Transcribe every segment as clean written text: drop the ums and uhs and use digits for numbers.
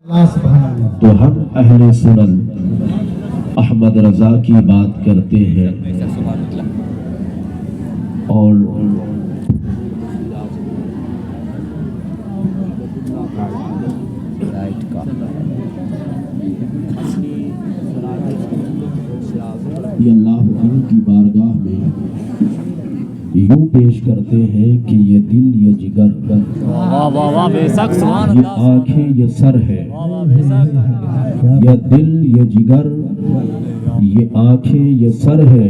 تو ہم اہل سنن احمد رضا کی بات کرتے ہیں اور یہ اللہ کی بارگاہ میں یوں پیش کرتے ہیں کہ یہ دل یہ جگر یہ آنکھیں یہ سر ہے، یہ دل یہ جگر یہ آنکھیں یہ سر ہے،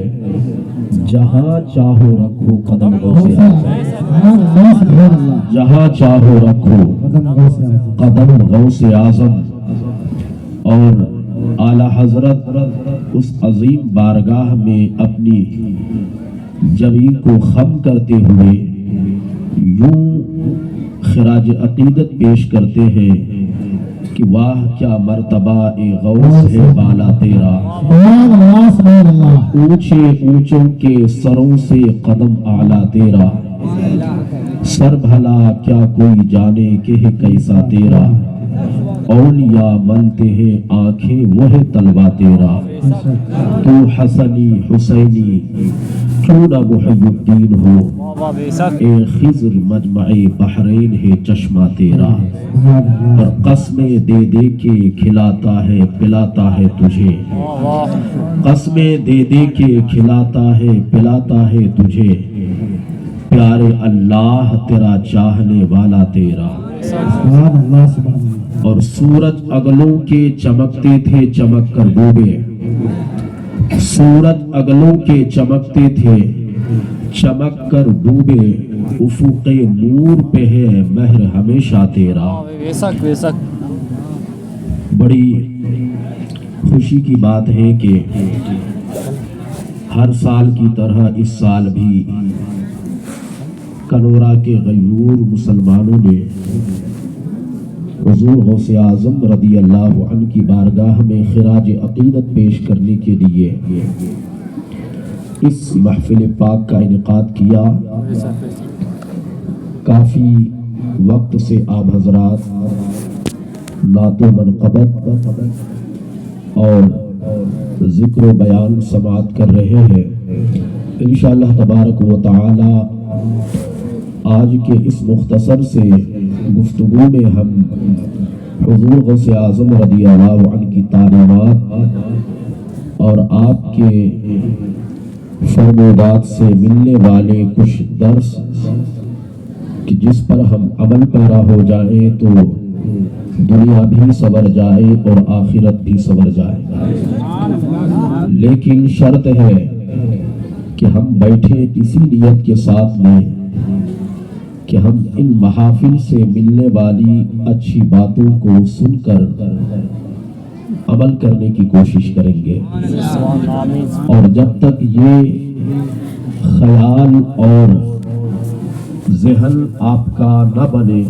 جہاں چاہو رکھو قدم غوث اعظم، جہاں چاہو رکھو قدم غوث اعظم۔ اور اعلیٰ حضرت اس عظیم بارگاہ میں اپنی جبین کو خم کرتے ہوئے یوں خراج عقیدت پیش کرتے ہیں کہ واہ کیا مرتبہ اے غوث ہے بالا تیرا، اونچے اونچوں کے سروں سے قدم اعلیٰ تیرا، سر بھلا کیا کوئی جانے کہ ہے کیسا تیرا، اولیاء ملتے ہیں آنکھیں وہ ہے طلبہ تیرا، تو حسنی حسینی کیوں نہ محی الدین ہو، اے خضر مجمع بحرین ہے چشمہ تیرا، اور قسمیں دے دے کے کھلاتا ہے پلاتا ہے تجھے، قسمیں دے دے کے کھلاتا ہے پلاتا ہے تجھے، پیارے اللہ تیرا چاہنے والا تیرا۔ اور سورج اگلوں کے چمکتے تھے چمک کر ڈوبے، سورج اگلوں کے چمکتے تھے چمک کر ڈوبے، افق نور پہ ہے مہر ہمیشہ تیرا۔ بڑی خوشی کی بات ہے کہ ہر سال کی طرح اس سال بھی کنورا کے غیور مسلمانوں نے حضور غوث اعظم رضی اللہ عنہ کی بارگاہ میں خراج عقیدت پیش کرنے کے لیے اس محفل پاک کا انعقاد کیا۔ کافی وقت سے آپ حضرات نعت و منقبت اور ذکر و بیان سماعت کر رہے ہیں۔ انشاءاللہ تبارک و تعالی آج کے اس مختصر سے گفتگو میں ہم حضور غوث اعظم رضی اللہ عنہ کی تعلیمات اور آپ کے فرمودات سے ملنے والے کچھ درس کہ جس پر ہم عمل پیرا ہو جائیں تو دنیا بھی سنور جائے اور آخرت بھی سنور جائے، لیکن شرط ہے کہ ہم بیٹھے اسی نیت کے ساتھ میں کہ ہم ان محافل سے ملنے والی اچھی باتوں کو سن کر عمل کرنے کی کوشش کریں گے، اور جب تک یہ خیال اور ذہن آپ کا نہ بنے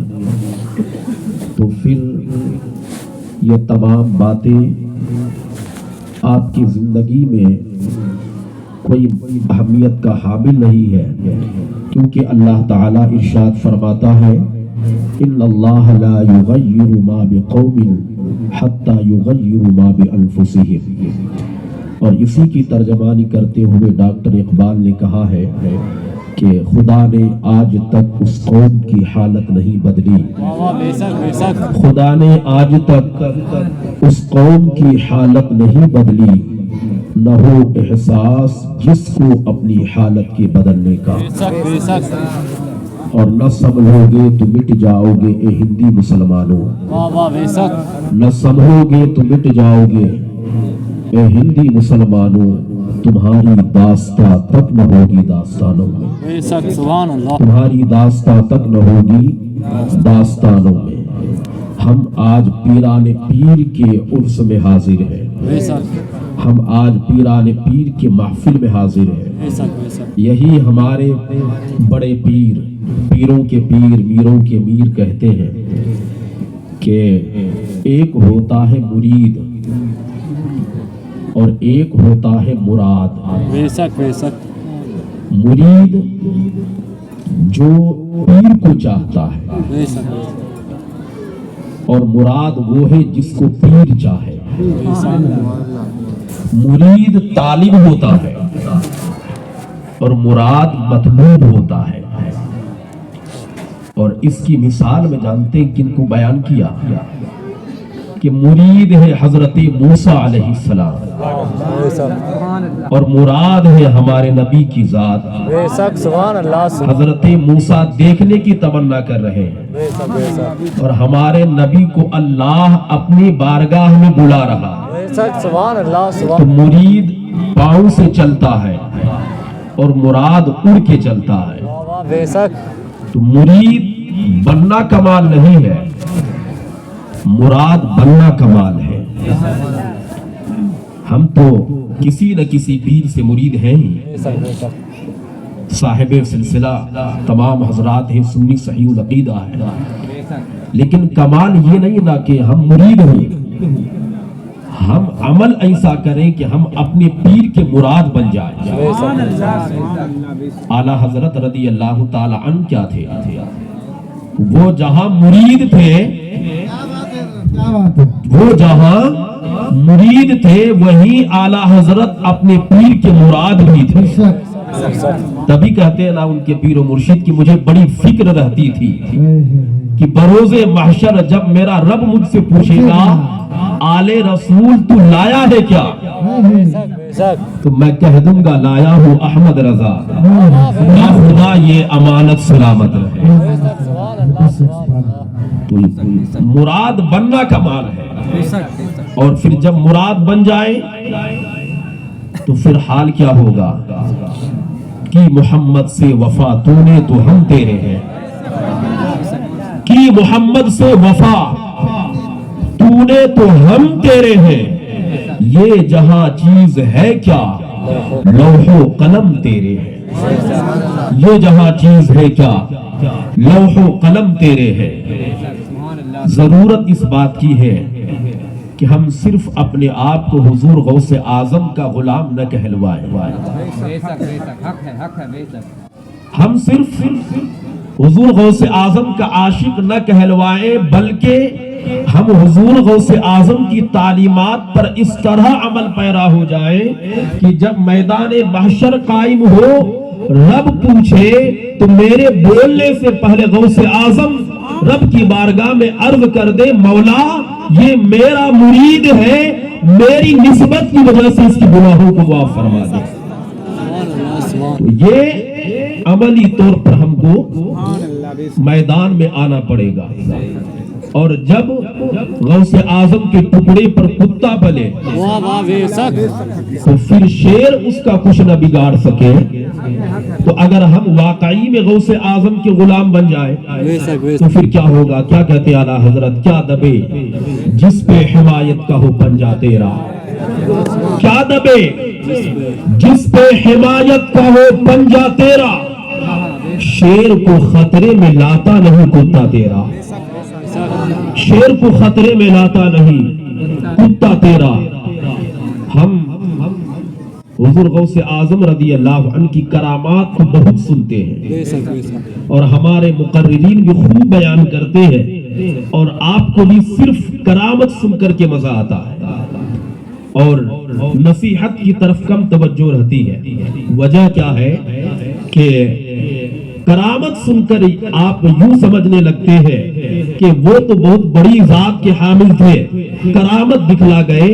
تو پھر یہ تمام باتیں آپ کی زندگی میں کوئی اہمیت کا حامل نہیں ہے، کیونکہ اللہ تعالیٰ ارشاد فرماتا ہے ان اللہ لا یغیر ما بقوم حتی یغیر ما بانفسہم، اور اسی کی ترجمانی کرتے ہوئے ڈاکٹر اقبال نے کہا ہے کہ خدا نے آج تک اس قوم کی حالت نہیں بدلی، خدا نے آج تک اس قوم کی حالت نہیں بدلی، نہ ہو احساس جس کو اپنی حالت کے بدلنے کا، اور نہ سنبھلو گے تو مٹ جاؤ گے اے ہندی مسلمانوں، نہ سنبھلو گے تو مٹ جاؤ گے اے ہندی مسلمانوں، تمہاری داستاں تک نہ ہوگی داستانوں میں، تمہاری داستاں تک نہ ہوگی داستانوں میں۔ ہم آج پیران پیر کے عرس میں حاضر ہیں، ہم آج پیران پیر کے محفل میں حاضر ہیں۔ یہی ہمارے بڑے پیر، پیروں کے پیر، میروں کے میر کہتے ہیں کہ ایک ہوتا ہے مرید اور ایک ہوتا ہے مراد۔ مرید جو پیر کو چاہتا ہے اور مراد وہ ہے جس کو پیر چاہے. مرید طالب ہوتا ہے اور مراد مطلوب ہوتا ہے. اور اس کی مثال میں جانتے ہیں کن کو بیان کیا کہ مرید ہے حضرت موسیٰ علیہ السلام اور مراد ہے ہمارے نبی کی ذات. حضرت موسیٰ دیکھنے کی تمنا کر رہے ہیں اور ہمارے نبی کو اللہ اپنی بارگاہ میں بلا رہا ہے. تو مرید پاؤں سے چلتا ہے اور مراد اڑ کے چلتا ہے. تو مرید بننا کمال نہیں ہے، مراد بننا کمال ہے. ہم تو کسی نہ کسی پیر سے مرید ہیں ہی. صاحب سلسلہ تمام حضرات ہیں، سنی صحیح العقیدہ ہے، لیکن کمال یہ نہیں نا کہ ہم مرید ہیں، ہم عمل ایسا کریں کہ ہم اپنے پیر کے مراد بن جائیں. اعلیٰ حضرت رضی اللہ تعالی عنہ کیا تھے؟ وہ جہاں مرید تھے، وہ جہاں مرید تھے وہیں اعلیٰ حضرت اپنے پیر کے مراد بھی تھے. تبھی کہتے ہیں نا ان کے پیر و مرشد کی مجھے بڑی فکر رہتی تھی کہ بروز محشر جب میرا رب مجھ سے پوچھے گا آل رسول تو لایا ہے کیا، تو میں کہہ دوں گا لایا ہوں احمد رضا. یا خدا یہ امانت سلامت رہے. تو مراد بننا کمال ہے، اور پھر جب مراد بن جائے تو پھر حال کیا ہوگا کہ محمد سے وفا تو نے تو ہم تیرے ہیں، کی محمد سے وفا تو نے تو ہم تیرے ہیں. یہ جہاں چیز ہے کیا لوح و قلم تیرے ہیں. یہ جہاں چیز ہے کیا لوح و قلم تیرے ہیں. ضرورت اس بات کی ہے کہ ہم صرف اپنے آپ کو حضور غوث اعظم کا غلام نہ کہلوائیں. ہم صرف حضور غوث اعظم کا عاشق نہ کہلوائیں، بلکہ ہم حضور غوث اعظم کی تعلیمات پر اس طرح عمل پیرا ہو جائیں کہ جب میدان محشر قائم ہو رب پوچھے تو میرے بولنے سے پہلے غوث اعظم رب کی بارگاہ میں عرض کر دے مولا یہ میرا مرید ہے، میری نسبت کی وجہ سے اس کی گناہوں کو معاف فرما دے. تو یہ عملی طور پر ہم کو میدان میں آنا پڑے گا. اور جب غوث اعظم کے ٹکڑے پر کتا پلے تو پھر شیر اس کا کچھ نہ بگاڑ سکے. تو اگر ہم واقعی میں غوث اعظم کے غلام بن جائیں تو پھر کیا ہوگا؟ کیا کہتے ہیں اعلیٰ حضرت؟ کیا دبے جس پہ حمایت کا ہو پنجا تیرا، کیا دبے جس پہ حمایت کا ہو پنجا تیرا. شیر کو خطرے میں لاتا نہیں کتا تیرا، شیر کو خطرے میں لاتا نہیں کتا تیرا. ہم حضور غوث اعظم رضی اللہ عنہ کی کرامات کو بہت سنتے ہیں اور ہمارے مقررین بھی خوب بیان کرتے ہیں، اور آپ کو بھی صرف کرامت سن کر کے مزہ آتا ہے اور نصیحت کی طرف کم توجہ رہتی ہے. وجہ کیا ہے کہ کرامت سن کر آپ یوں سمجھنے لگتے ہیں کہ وہ تو بہت بڑی ذات کے حامل تھے، کرامت دکھلا گئے.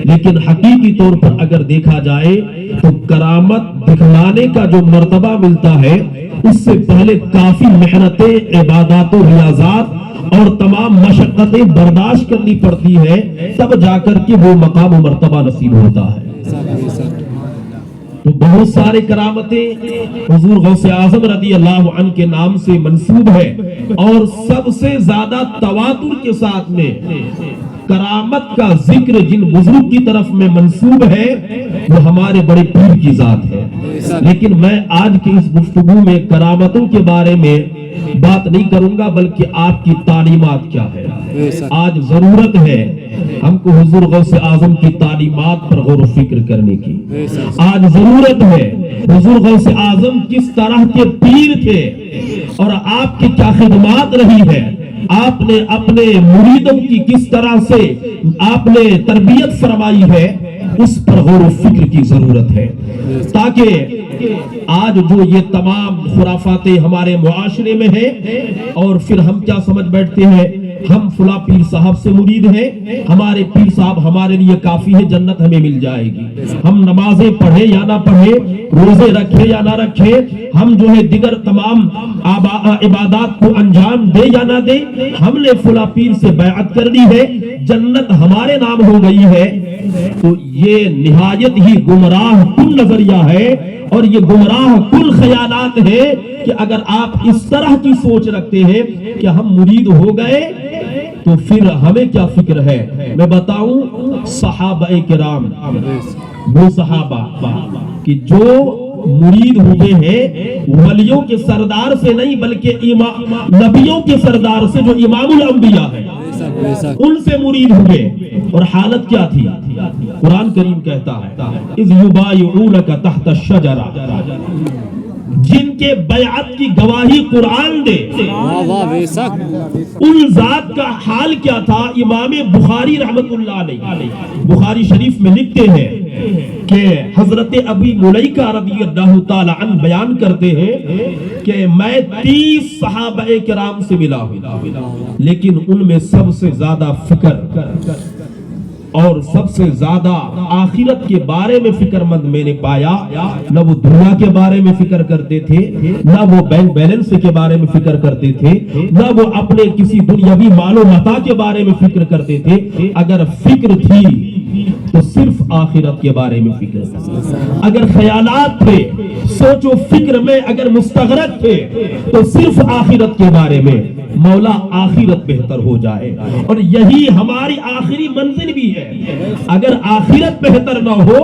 لیکن حقیقی طور پر اگر دیکھا جائے تو کرامت دکھلانے کا جو مرتبہ ملتا ہے اس سے پہلے کافی محنتیں، عبادات و ریاضات اور تمام مشقتیں برداشت کرنی پڑتی ہے، تب جا کر کے وہ مقام و مرتبہ نصیب ہوتا ہے. تو بہت سارے کرامتیں حضور غوث اعظم رضی اللہ عنہ کے نام سے منسوب ہے، اور سب سے زیادہ تواتر کے ساتھ میں کرامت کا ذکر جن بزرگ کی طرف میں منسوب ہے وہ ہمارے بڑے پیر کی ذات ہے. لیکن میں آج کی اس گفتگو میں کرامتوں کے بارے میں بات نہیں کروں گا، بلکہ آپ کی تعلیمات کیا ہے. آج ضرورت ہے ہم کو حضور غوث اعظم کی تعلیمات پر غور و فکر کرنے کی. آج ضرورت ہے حضور غوث اعظم کس طرح کے پیر تھے اور آپ کی کیا خدمات رہی ہے آپ نے اپنے مریدوں کی کس طرح سے آپ نے تربیت فرمائی ہے، اس پر غور و فکر کی ضرورت ہے، تاکہ آج جو یہ تمام خرافاتیں ہمارے معاشرے میں ہیں، اور پھر ہم کیا سمجھ بیٹھتے ہیں، ہم فلاں پیر صاحب سے مرید ہیں، ہمارے پیر صاحب ہمارے لیے کافی ہے، جنت ہمیں مل جائے گی، ہم نمازیں پڑھیں یا نہ پڑھیں، روزے رکھیں یا نہ رکھیں، ہم جو ہے دیگر تمام عبادات کو انجام دے یا نہ دے، ہم نے فلاں پیر سے بیعت کر لی ہے، جنت ہمارے نام ہو گئی ہے، تو یہ نہایت ہی گمراہ کن نظریہ ہے، اور یہ گمراہ کن خیالات ہیں کہ اگر آپ اس طرح کی سوچ رکھتے ہیں کہ ہم مرید ہو گئے تو پھر ہمیں کیا فکر ہے۔ میں بتاؤں، صحابہ کرام، وہ صحابہ کہ جو مرید ہوئے ہیں ولیوں کے سردار سے نہیں بلکہ نبیوں کے سردار سے جو امام الانبیاء ہے ان سے مرید ہوئے، اور حالت کیا تھی؟ قرآن کریم کہتا ہے اذ یبایعونک تحت الشجرہ، جن کے بیعت کی گواہی قرآن دے، ان ذات کا حال کیا تھا؟ امام بخاری رحمت اللہ علیہ بخاری شریف میں لکھتے ہیں کہ حضرت ابی ملیکہ رضی اللہ تعالی عنہ بیان کرتے ہیں کہ میں 30 صحابہ کرام سے ملا ہوں، لیکن ان میں سب سے زیادہ فکر اور سب سے زیادہ آخرت کے بارے میں فکر مند میں نے پایا، نہ وہ دنیا کے بارے میں فکر کرتے تھے، نہ وہ بینک بیلنس کے بارے میں فکر کرتے تھے، نہ وہ اپنے کسی دنیاوی مال و متاع کے بارے میں فکر کرتے تھے، اگر فکر تھی تو صرف آخرت کے بارے میں فکر تھی، اگر خیالات تھے، سوچ و فکر میں اگر مستغرق تھے تو صرف آخرت کے بارے میں، مولا آخرت بہتر ہو جائے، اور یہی ہماری آخری منزل بھی ہے۔ اگر آخرت بہتر نہ ہو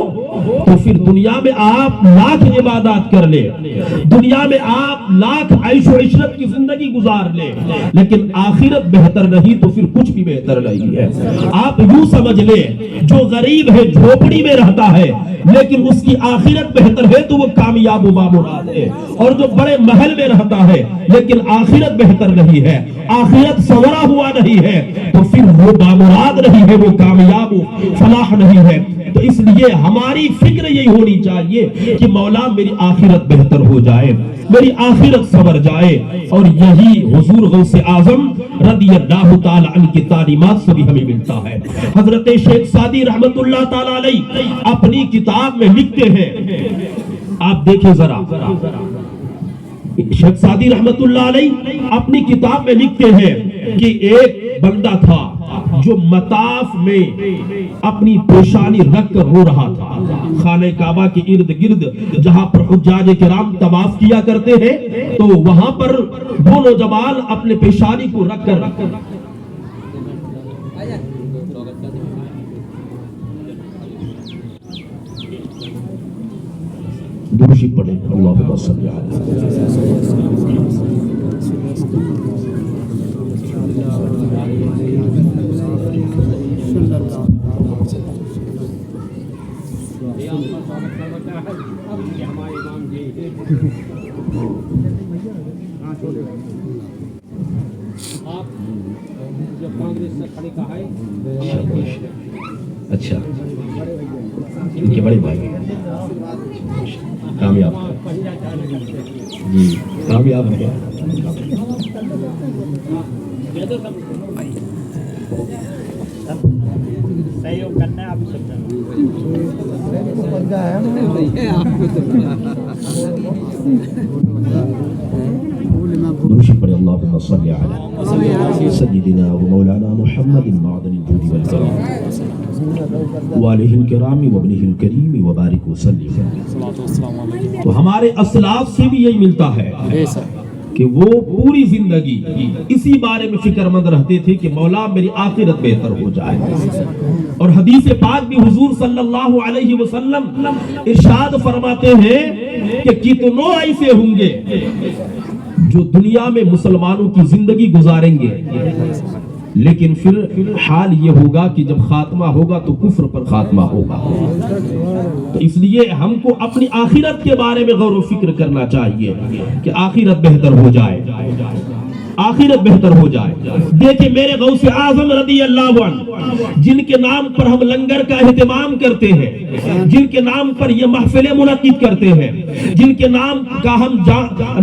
تو پھر دنیا میں آپ لاکھ عبادات کر لے، دنیا میں آپ لاکھ عیش و عشرت کی زندگی گزار لے، لیکن آخرت بہتر نہیں تو پھر کچھ بھی بہتر نہیں ہے۔ آپ یوں سمجھ لے، جو غریب ہے جھوپڑی میں رہتا ہے لیکن اس کی آخرت بہتر ہے تو وہ کامیاب و بامراد ہے، اور جو بڑے محل میں رہتا ہے لیکن آخرت بہتر نہیں ہے، آخرت سورا ہوا نہیں ہے، تو پھر وہ بامراد نہیں ہے، وہ کامیاب و فلاح نہیں ہے۔ تو اس لیے ہماری فکر یہی ہونی چاہیے کہ مولا میری آخرت بہتر ہو جائے، میری آخرت سنور جائے، اور یہی حضور غوث اعظم رضی اللہ تعالی عنہ کی تعلیمات سے بھی ہمیں ملتا ہے۔ حضرت شیخ سعدی رحمت اللہ تعالی علیہ اپنی کتاب میں لکھتے ہیں، آپ دیکھیں ذرا، شیخ سعدی رحمت اللہ علیہ اپنی کتاب میں لکھتے ہیں کہ ایک بندہ تھا جو مطاف میں اپنی پیشانی رکھ کر رو رہا تھا، خانہ کعبہ کے ارد گرد جہاں پر حجاج کرام طواف کیا کرتے ہیں، تو وہاں پر وہ نوجوان اپنے پیشانی کو رکھ کر درشی پڑھیں، اللہم صلی علی اچھا ان کے بڑے بھائی کامیاب جی کامیاب ہے۔ سہیوگ کرنا ہے آپ درشی پڑھے، اللہم صلی علی سیدنا و مولانا محمد معدن الجود والکرام وآلہ الکرام وابنہ الکریم وبارک وسلم۔ تو ہمارے اسلاف سے بھی یہی ملتا ہے کہ وہ پوری زندگی اسی بارے میں فکر مند رہتے تھے کہ مولا میری آخرت بہتر ہو جائے، اور حدیث پاک بھی حضور صلی اللہ علیہ وسلم ارشاد فرماتے ہیں کہ کتنوں ایسے ہوں گے جو دنیا میں مسلمانوں کی زندگی گزاریں گے، لیکن پھر حال یہ ہوگا کہ جب خاتمہ ہوگا تو کفر پر خاتمہ ہوگا۔ تو اس لیے ہم کو اپنی آخرت کے بارے میں غور و فکر کرنا چاہیے کہ آخرت بہتر ہو جائے۔ آخرت بہتر ہو جائے۔ دیکھیں میرے غوث اعظم رضی اللہ عنہ جن کے نام پر ہم لنگر کا اہتمام کرتے ہیں، جن کے نام پر یہ محفلیں منعقد کرتے ہیں، جن کے نام کا ہم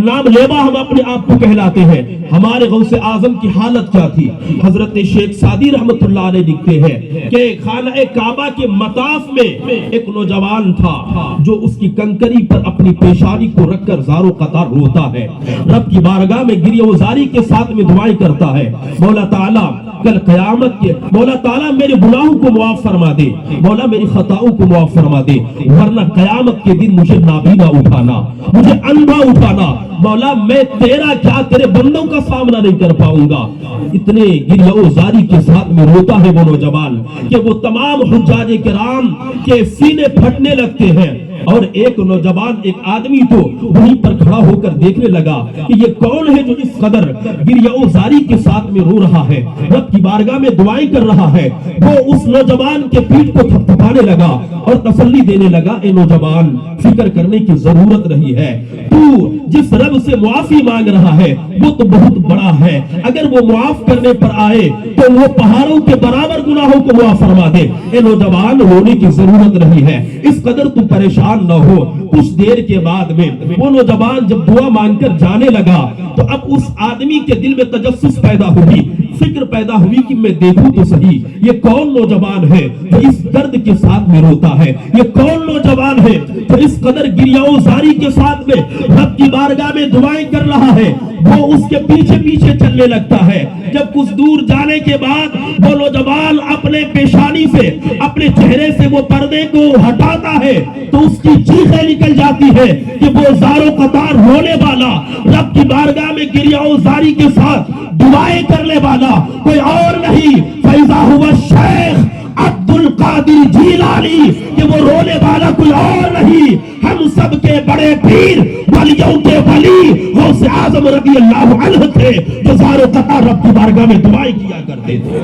نام لیوا ہم اپنے آپ کو کہلاتے ہیں، ہمارے غوث اعظم کی حالت کیا تھی؟ حضرت شیخ سعدی رحمت اللہ علیہ لکھتے ہیں کہ خانہ کعبہ کے مطاف میں ایک نوجوان تھا جو اس کی کنکری پر اپنی پیشانی کو رکھ کر زار و قطار روتا ہے، رب کی بارگاہ میں گریہ وزاری کے ساتھ میں دعائیں کرتا ہے، مولا تعالیٰ کل قیامت کے مولا تعالیٰ میرے گناہوں کو معاف فرما دے، مولا میری خطاؤں کو معاف فرما دے، ورنہ قیامت کے دن مجھے نابینا اٹھانا، مجھے اندھا اٹھانا، مولا میں تیرا کیا تیرے بندوں کا سامنا نہیں کر پاؤں گا۔ اتنے گریہ وزاری کے ساتھ میں روتا ہے وہ نوجوان کہ وہ تمام حجاج کرام کے سینے پھٹنے لگتے ہیں، اور ایک نوجوان ایک آدمی تو وہیں پر کھڑا ہو کر دیکھنے لگا کہ یہ کون ہے جو اس قدر گریہ وزاری کے ساتھ میں رو رہا ہے، رب کی بارگاہ میں دعائیں کر رہا ہے۔ وہ اس نوجوان کے پیٹھ کو تھپتھپانے لگا اور تسلی دینے لگا، اے نوجوان فکر کرنے کی ضرورت نہیں ہے، تو جس رب سے معافی مانگ رہا ہے وہ تو بہت بڑا ہے، اگر وہ معاف کرنے پر آئے تو وہ پہاڑوں کے برابر گناہوں کو معاف فرما دے۔ اے نوجوان رونے کی ضرورت نہیں ہے، اس قدر تو پریشان نہ ہو۔ کچھ دیر کے بعد میں وہ نوجوان جب دعا مانگ کر جانے لگا تو اب اس آدمی کے دل میں تجسس پیدا ہوئی، فکر پیدا ہوئی کہ میں دیکھوں تو صحیح یہ کون نوجوان ہے جو اس درد کے ساتھ میں روتا ہے، یہ کون نوجوان ہے جو اس قدر گریہ وزاری کے ساتھ میں رب کی بارگاہ میں دعائیں کر رہا ہے۔ وہ اس کے پیچھے پیچھے چلنے لگتا ہے، جب کچھ دور جانے کے بعد وہ نوجوان اپنے پیشانی سے اپنے چہرے سے وہ پردے کو ہٹاتا ہے تو اس کی چیخیں نکل جاتی ہے کہ وہ زار و قطار رونے والا، رب کی بارگاہ میں گریہ وزاری کے ساتھ دعائیں کرنے والا کوئی اور نہیں، فیضا ہوا شیخ عبد القادر جیلانی، کہ وہ رونے والا کوئی اور نہیں، ہم سب کے بڑے پیر ولیوں کے ولی غوث اعظم رضی اللہ عنہ تھے جو زار و قطار رب کی بارگاہ میں دعائیں کیا کرتے تھے۔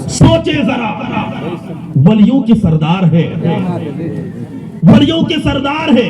سوچے ذرا، ولیوں کے سردار ہے، ولیوں کے سردار ہے،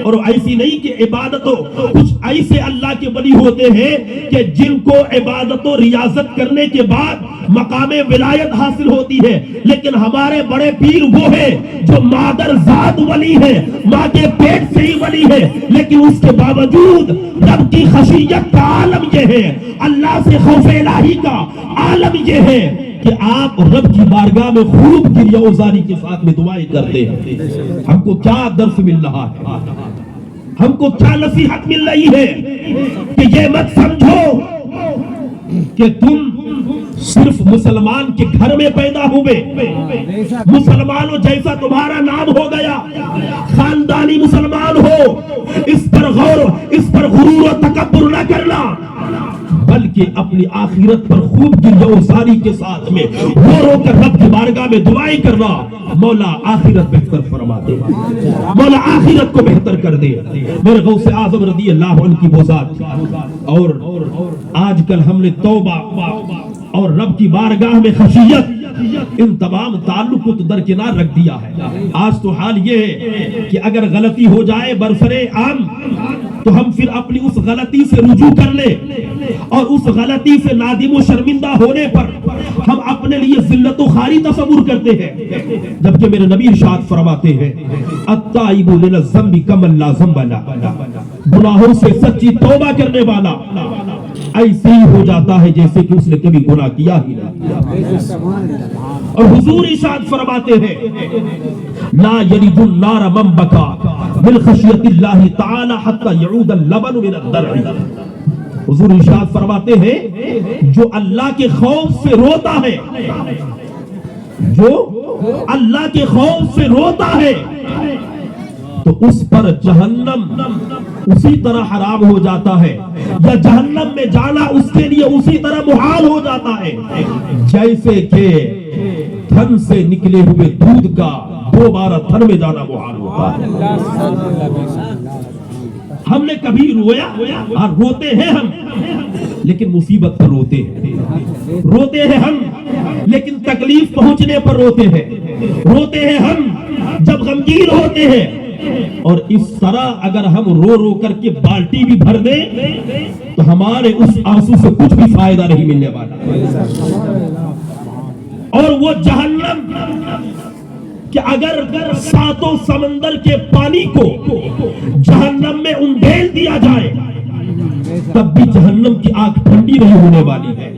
اور ایسی نہیں کہ عبادتوں، کچھ ایسے اللہ کے ولی ہوتے ہیں کہ جن کو عبادت و ریاضت کرنے کے بعد مقام ولایت حاصل ہوتی ہے، لیکن ہمارے بڑے پیر وہ ہے جو مادر ذات ولی ہے، ماں کے پیٹ سے ہی ولی ہے، لیکن اس کے باوجود رب کی خشیت کا عالم یہ ہے، اللہ سے خوف الہی کا عالم یہ ہے کہ آپ رب کی بارگاہ میں خوب گریہ وزاری کے ساتھ میں دعائیں کرتے ہیں۔ ہم کو کیا درس مل رہا ہے، ہم کو کیا نصیحت مل رہی ہے کہ یہ مت سمجھو کہ تم صرف مسلمان کے گھر میں پیدا ہوئے، مسلمانوں جیسا تمہارا نام ہو گیا، خاندانی مسلمان ہو، اس پر غرور و تکبر نہ کرنا، بلکہ اپنی آخرت پر خوب گریہ وزاری کے ساتھ میں رو رو کر رب کی بارگاہ میں دعائیں کرنا، مولا آخرت بہتر فرما دے، مولا آخرت کو بہتر کر دے۔ میرے غوث اعظم رضی اللہ عنہ کی وہ ذات تھی، اور آج کل ہم نے توبہ اور رب کی بارگاہ میں خشیت، ان تمام تعلق کو تو درکنار رکھ دیا ہے۔ آج تو حال یہ ہے کہ اگر غلطی ہو جائے برسرے عام تو ہم پھر اپنی اس غلطی سے رجوع کر لیں، اور اس غلطی سے نادم و شرمندہ ہونے پر ہم اپنے لیے ذلت و خواری تصور کرتے ہیں، جبکہ میرے نبی ارشاد فرماتے ہیں التائب من الذنب کمن لا ذنب لہ، گناہوں سے سچی توبہ کرنے والا ایسے ہی ہو جاتا ہے جیسے کہ اس نے کبھی گناہ کیا ہی نہیں۔ اور حضور ارشاد فرماتے ہیں لا یلج النار من بکا من خشیت اللہ تعالی حتی یعود اللبن من الدرع، حضور ارشاد فرماتے ہیں جو اللہ کے خوف سے روتا ہے، جو اللہ کے خوف سے روتا ہے تو اس پر جہنم اسی طرح حرام ہو جاتا ہے، یا جہنم میں جانا اس کے لیے اسی طرح محال ہو جاتا ہے جیسے کہ تھن سے نکلے ہوئے دودھ کا دوبارہ تھن میں جانا محال ہوتا ہے۔ ہم نے کبھی رویا، اور روتے ہیں ہم لیکن مصیبت پر روتے ہیں، روتے ہیں ہم لیکن تکلیف پہنچنے پر روتے ہیں، روتے ہیں ہم جب غمگین ہوتے ہیں اور اس طرح اگر ہم رو رو کر کے بالٹی بھی بھر دیں تو ہمارے اس آنسو سے کچھ بھی فائدہ نہیں ملنے والا. اور وہ جہنم کہ اگر ساتوں سمندر کے پانی کو جہنم میں انڈیل دیا جائے تب بھی جہنم کی آنکھ ٹھنڈی نہیں ہونے والی ہے.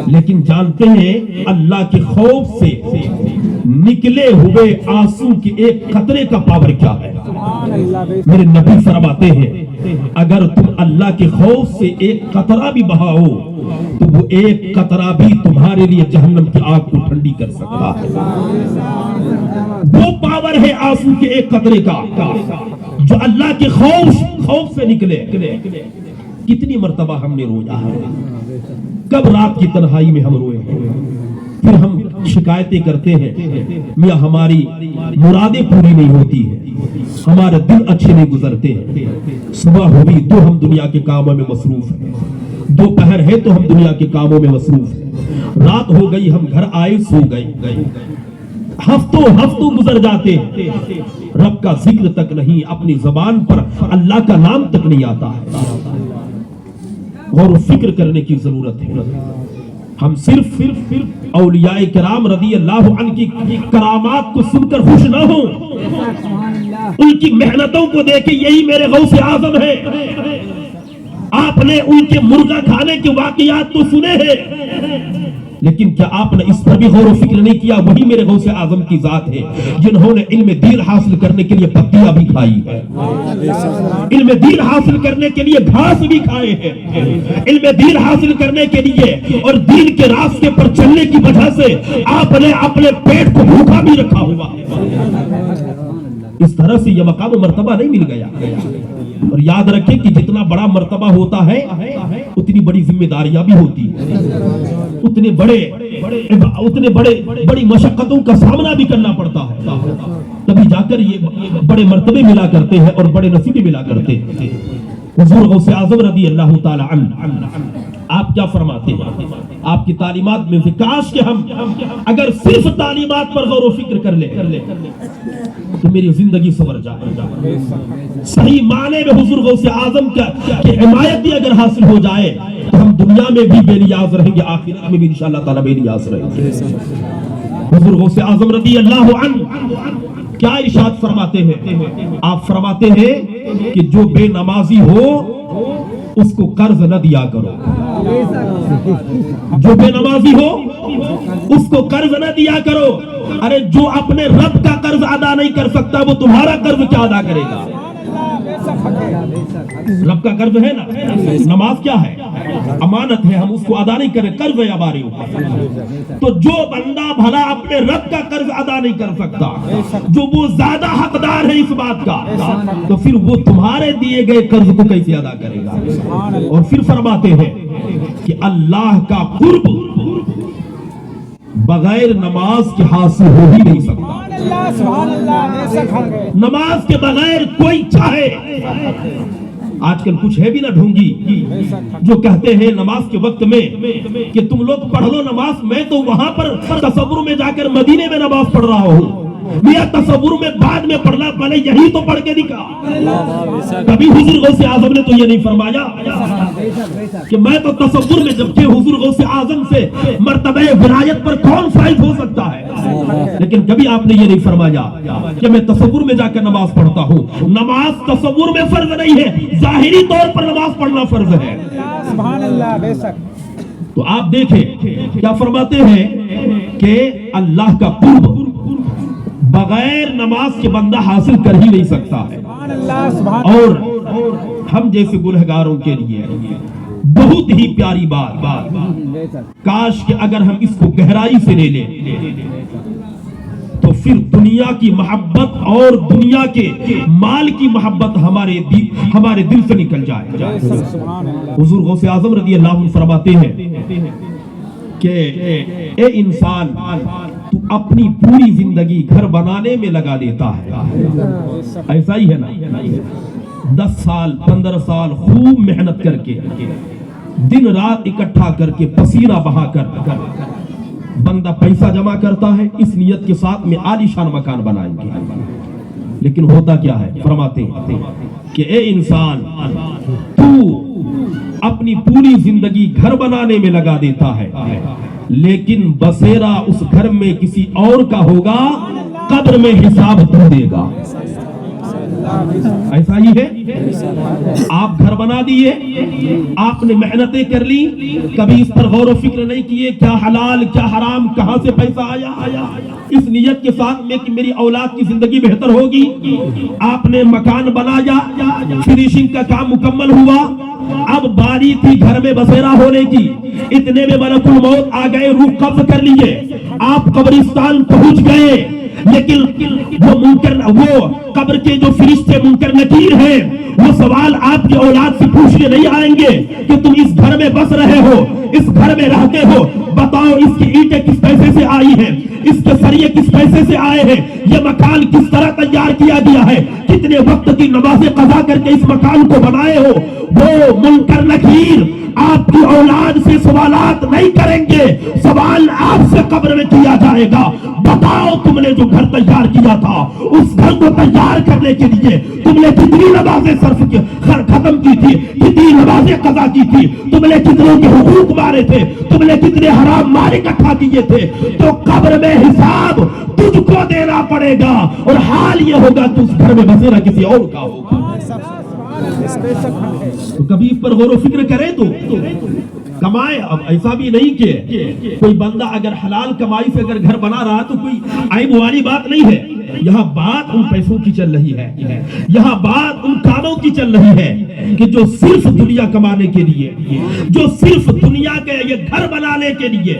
لیکن جانتے ہیں اللہ کے خوف سے نکلے ہوئے آنسو کے ایک قطرے کا پاور کیا ہے. میرے نبی فرماتے ہیں اگر تم اللہ کے خوف سے ایک قطرہ بھی بہاؤ تو وہ ایک قطرہ بھی تمہارے لیے جہنم کی آگ کو ٹھنڈی کر سکتا ہے. وہ پاور ہے آنسو کے ایک قطرے کا جو اللہ کے خوف سے نکلے. کتنی مرتبہ ہم نے رویا ہے, کب رات کی تنہائی میں ہم روئے ہیں, پھر ہم شکایتیں کرتے ہیں میاں ہماری مرادیں پوری نہیں ہوتی ہیں, ہمارے دن اچھے نہیں گزرتے ہیں. صبح ہوئی تو ہم دنیا کے کاموں میں مصروف ہیں, دوپہر ہے تو ہم دنیا کے کاموں میں مصروف ہیں, رات ہو گئی ہم گھر آئے سو گئے, ہفتوں گزر جاتے ہیں, رب کا ذکر تک نہیں, اپنی زبان پر اللہ کا نام تک نہیں آتا ہے. غور و فکر کرنے کی ضرورت ہے. ہم صرف اولیاء کرام رضی اللہ عنہ کی کرامات کو سن کر خوش نہ ہوں, ان کی محنتوں کو دیکھیں یہی میرے غوث اعظم ہے. آپ نے ان کے مرغا کھانے کے واقعات تو سنے ہیں, لیکن کیا آپ نے اس پر بھی غور و فکر نہیں کیا وہی میرے غوث اعظم کی ذات ہے جنہوں نے علم دین حاصل کرنے کے لیے پتیاں بھی کھائی ہے, علم دین حاصل کرنے کے لیے گھاس بھی کھائے ہیں, علم دین حاصل کرنے کے لیے اور دین کے راستے پر چلنے کی وجہ سے آپ نے اپنے پیٹ کو بھوکا بھی رکھا ہوا. اس طرح سے یہ مقام و مرتبہ نہیں مل گیا. اور یاد رکھیں کہ جتنا بڑا مرتبہ ہوتا ہے اتنی بڑی ذمہ داریاں بھی ہوتی ہیں, اتنے بڑی مشقتوں کا سامنا بھی کرنا پڑتا ہے, تبھی جا کر یہ بڑے مرتبے ملا کرتے ہیں اور بڑے نصیبے ملا کرتے ہیں. حضور غوث اعظم رضی اللہ تعالی عنہ آپ کیا فرماتے ہیں آپ کی تعلیمات میں سے, کاش کہ ہم اگر صرف تعلیمات پر غور و فکر کر لیں تو میری زندگی سنور جائے. صحیح معنی میں حضور غوث اعظم کی حمایت بھی اگر حاصل ہو جائے تو ہم دنیا میں بھی بے نیاز رہیں گے, آخرت میں بھی انشاءاللہ تعالی بے نیاز رہیں گے. حضور غوث اعظم رضی اللہ عنہ کیا ارشاد فرماتے ہیں, آپ فرماتے ہیں کہ جو بے نمازی ہو اس کو قرض نہ دیا کرو, جو بے نمازی ہو اس کو قرض نہ دیا کرو. ارے جو اپنے رب کا قرض ادا نہیں کر سکتا وہ تمہارا قرض کیا ادا کرے گا. رب کا قرض ہے نا, نماز کیا ہے, امانت ہے, ہم اس کو ادا نہیں کریں, قرض ہے ہمارے اوپر. تو جو بندہ بھلا اپنے رب کا قرض ادا نہیں کر سکتا, جو وہ زیادہ حقدار ہے اس بات کا, تو پھر وہ تمہارے دیے گئے قرض کو کیسے ادا کرے گا. اور پھر فرماتے ہیں کہ اللہ کا قرب بغیر نماز کے حاصل ہو ہی نہیں سکتا. نماز کے بغیر کوئی چاہے, آج کل کچھ ہے بھی نہ ڈھونگی جو کہتے ہیں نماز کے وقت میں کہ تم لوگ پڑھ لو نماز, میں تو وہاں پر تصور میں جا کر مدینے میں نماز پڑھ رہا ہوں, میاں تصور میں بعد میں پڑھنا, پہلے یہی تو پڑھ کے دکھا. کبھی حضور غوث اعظم نے تو یہ نہیں فرمایا کہ میں تو تصور میں, جبکہ حضور غوث اعظم سے مرتبہ ولایت پر کون فائز ہو سکتا ہے, لیکن کبھی آپ نے یہ نہیں فرمایا کہ میں تصور میں جا کر نماز پڑھتا ہوں. نماز تصور میں فرض نہیں ہے, ظاہری طور پر نماز پڑھنا فرض ہے. سبحان اللہ, بے شک. تو آپ دیکھیں کیا فرماتے ہیں کہ اللہ کا قرب بغیر نماز کے بندہ حاصل کر ہی نہیں سکتا ہے. اور ہم جیسے گنہگاروں کے لیے بہت ہی پیاری بات, کاش کہ اگر ہم اس کو گہرائی سے لے لیں تو پھر دنیا کی محبت اور دنیا کے مال کی محبت ہمارے دل سے نکل جائے. حضور غوث اعظم رضی اللہ عنہ فرماتے ہیں کہ اے انسان تو اپنی پوری زندگی گھر بنانے میں لگا دیتا ہے, ایسا ہی ہے نا, 10 سال 15 سال خوب محنت کر کے, دن رات اکٹھا کر کے, پسینہ بہا کر بندہ پیسہ جمع کرتا ہے اس نیت کے ساتھ میں عالی شان مکان بنائیں گے. لیکن ہوتا کیا ہے؟ فرماتے ہیں کہ اے انسان، تو اپنی پوری زندگی گھر بنانے میں لگا دیتا ہے، لیکن بسیرا اس گھر میں کسی اور کا ہوگا، قبر میں حساب تو دے گا۔ ایسا ہی ہے، آپ گھر بنا دیے، آپ نے محنتیں کر لی، کبھی اس پر غور و فکر نہیں کیے کیا حلال کیا حرام، کہاں سے پیسہ آیا، اس نیت کے ساتھ میں کہ میری اولاد کی زندگی بہتر ہوگی۔ آپ نے مکان بنایا، فنیشنگ کا کام مکمل ہوا، اب باری تھی گھر میں بسیرا ہونے کی، اتنے میں ملک الموت آ گئے، روح قبض کر لیے، آپ قبرستان پہنچ گئے، لیکن وہ قبر کے جو فرشتے منکر نکیر ہیں، وہ سوال آپ کی اولاد سے پوچھنے نہیں آئیں گے کہ تم اس گھر میں بس رہے ہو، اس گھر میں رہتے ہو، بتاؤ اس کی اینٹیں کس پیسے سے آئی ہیں، اس کے سریے کس پیسے سے آئے ہیں، یہ مکان کس طرح تیار کیا گیا ہے، کتنے وقت کی نمازیں قضا کر کے اس مکان کو بنائے ہو۔ وہ منکر نکیر آپ کی اولاد سے سوالات نہیں کریں گے، سوال آپ سے قبر میں کیا جائے گا، بتاؤ تم نے جو گھر تیار کیا تھا، اس گھر کو تیار کرنے کے لیے تم نے کتنی نمازیں ختم کی تھی، کتنی نمازیں قضا کی تھی، تم نے کتنوں کے حقوق مارے تھے، تم نے کتنے حرام مال اکٹھا کیے تھے، تو قبر میں حساب تجھ کو دینا پڑے گا، اور حال یہ ہوگا تو اس گھر میں بسیرا کسی اور کا ہوگا۔ تو کبھی اس پر غور و فکر کریں تو کمائے۔ اب ایسا بھی نہیں کہ کوئی بندہ اگر حلال کمائی سے اگر گھر بنا رہا تو کوئی عیب والی بات نہیں ہے، یہاں بات ان پیسوں کی چل رہی ہے، یہاں بات ان کاموں کی چل رہی ہے کہ جو صرف دنیا کمانے کے لیے، جو صرف دنیا کے یہ گھر بنانے کے لیے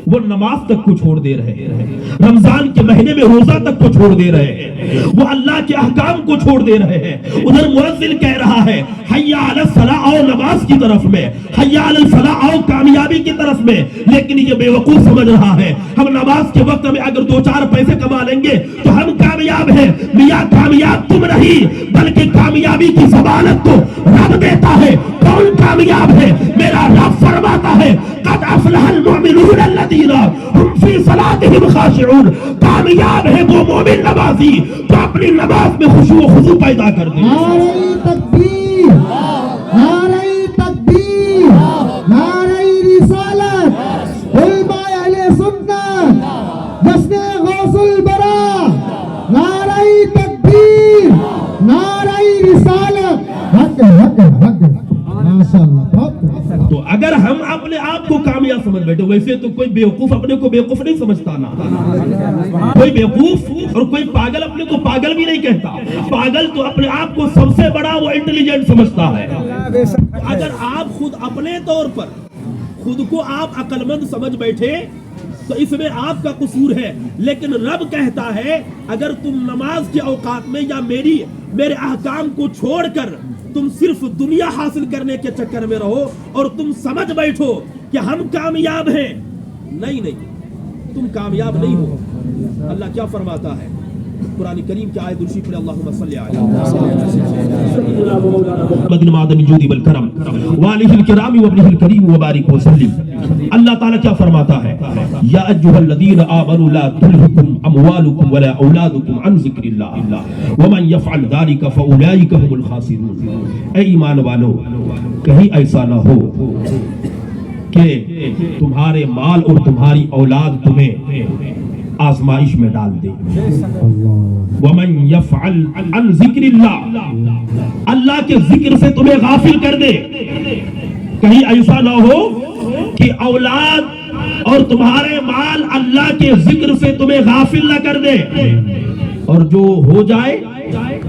وہ نماز تک کو چھوڑ دے رہے ہیں، رمضان کے مہینے میں روزہ تک کو چھوڑ دے رہے ہیں، وہ اللہ کے احکام کو چھوڑ دے رہے ہیں۔ ادھر مؤذن کہہ رہا ہے حی علی الصلاۃ، آؤ نماز کی طرف میں، حی علی الفلاح، آؤ کامیابی کی طرف میں، لیکن یہ بے وقوف سمجھ رہا ہے ہم نماز کے وقت میں اگر 2-4 پیسے کما لیں گے تو ہم کامیاب ہیں۔ میاں کامیاب تم نہیں، بلکہ کامیابی کی ضمانت تو رب دیتا ہے۔ کون کامیاب ہے؟ میرا رب فرماتا ہے قد افلح المؤمنون الذین هم فی صلاتهم خاشعون، کامیاب ہے وہ مومن نمازی جو اپنی نماز میں خشوع و خضوع پیدا کر دے۔ نعرہ تکبیر، نعرہ تکبیر، نعرہ رسالت، علماء اہل سنت، جشن غوث البرا، نعرہ تکبیر، نعرہ رسالت، حق حق حق، ماشاءاللہ۔ تو اگر ہم اپنے آپ کو کامیاب سمجھ بیٹھے، ویسے تو کوئی بیوقوف اپنے کو بیوقوف نہیں سمجھتا نا، کوئی بیوقوف اور کوئی پاگل اپنے کو پاگل بھی نہیں کہتا، پاگل تو اپنے آپ کو سب سے بڑا وہ انٹیلیجنٹ سمجھتا ہے۔ اگر آپ خود اپنے طور پر خود کو آپ عقل مند سمجھ بیٹھے تو اس میں آپ کا قصور ہے، لیکن رب کہتا ہے اگر تم نماز کے اوقات میں یا میرے احکام کو چھوڑ کر تم صرف دنیا حاصل کرنے کے چکر میں رہو اور تم سمجھ بیٹھو کہ ہم کامیاب ہیں، نہیں، تم کامیاب نہیں ہو۔ اللہ کیا فرماتا ہے قرآن کریم کی آیت الشریف میں، اللہم صلی علی محمد المعدن جودی والکرم وآلہ الکرام وابنہ الکریم وبارک وسلم۔ اللہ تعالیٰ کیا فرماتا ہے یا ایھا الذین آمنوا لا تلہکم اموالکم ولا اولادکم عن ذکر اللہ ومن یفعل ذلک فاولئک هم الخاسرون۔ اے ایمان والو، کہیں ایسا نہ ہو کہ تمہارے مال اور تمہاری اولاد تمہیں آزمائش میں ڈال دے۔ ومن یفعل عن ذکر اللہ، اللہ کے ذکر سے تمہیں غافل کر دے۔ کہیں ایسا نہ ہو کہ اولاد اور تمہارے مال اللہ کے ذکر سے تمہیں غافل نہ کر دے، اور جو ہو جائے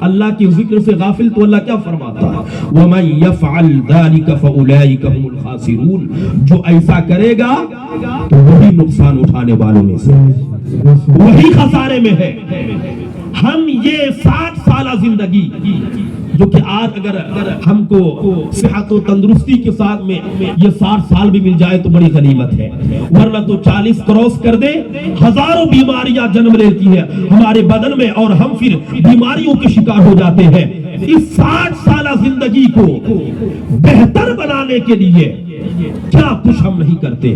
اللہ کے ذکر سے غافل تو اللہ کیا فرماتا ہے وَمَن يَفْعَلْ ذَلِكَ فَأُولَئِكَ هُمُ الْخَاسِرُونَ۔ جو ایسا کرے گا تو وہی نقصان اٹھانے والوں میں سے، وہی خسارے میں ہے۔ ہم یہ 60 سالہ زندگی جو کہ آج اگر ہم کو صحت و تندرستی کے ساتھ میں یہ 60 سال بھی مل جائے تو بڑی غنیمت ہے، ورنہ تو 40 کراس کر دے ہزاروں بیماریاں جنم لیتی ہیں ہمارے بدن میں اور ہم پھر بیماریوں کے شکار ہو جاتے ہیں۔ اس 60 سالہ زندگی کو بہتر بنانے کے لیے کیا کچھ ہم نہیں کرتے،